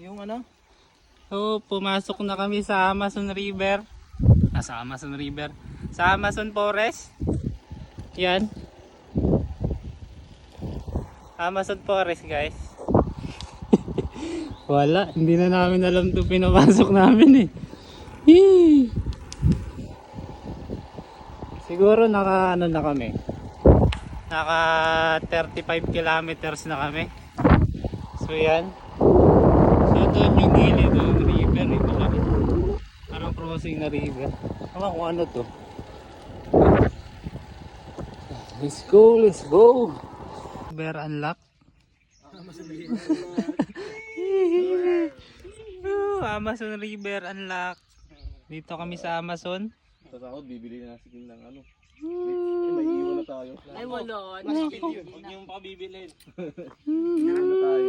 Yung ano? So, pumasok na kami sa Amazon River. Sa Amazon River. Sa Amazon Forest. Yan. Amazon Forest, guys. Wala, hindi na namin alam ito pinapasok namin eh. Hii. Siguro naka ano na kami. Naka 35 kilometers na kami. So yan. So doon yung gilid ng river. Ito lang. Parang crossing na river. Ewan kung ano to. Let's go, let's go. River unlock. Amazon River unlock. Dito kami sa Amazon. Sa sahod, bibili na si King ng ano. May iwan na tayo. Ay, wala. Huwag niyong pabibilin. Iwan na tayo.